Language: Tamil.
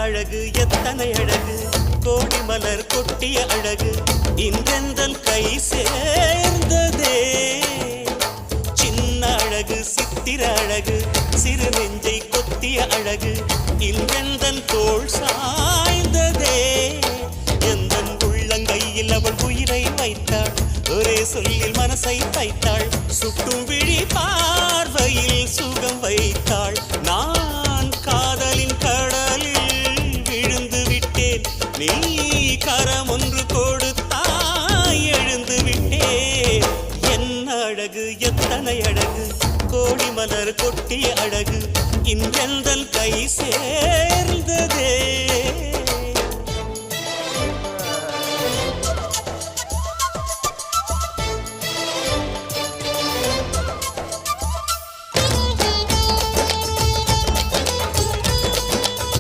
அழகு எத்தனை அழகு கோடி மலர் கொட்டிய அழகு இன்றெந்தன் கை சேர்ந்ததே சின்ன அழகு சித்திர அழகு சிறு நெஞ்சை கொத்திய அழகு இன்றெந்தன் தோள் சாய்ந்ததே எந்தன் உள்ளங்கையில் அவள் உயிரை வைத்தாள் ஒரே சொல்லில் மனசை வைத்தாள் சுட்டும் விழி பார்வையில் சுகம் வைத்தாள் நான் காதலின் கடலில் விழுந்து விட்டேன் நீ கரம் ஒன்று கொடுத்தாய் எழுந்து விட்டேன் என்ன அழகு எத்தனை அழகு கோடி மலர் கொட்டிய அழகு இன்றெந்தன் கை சே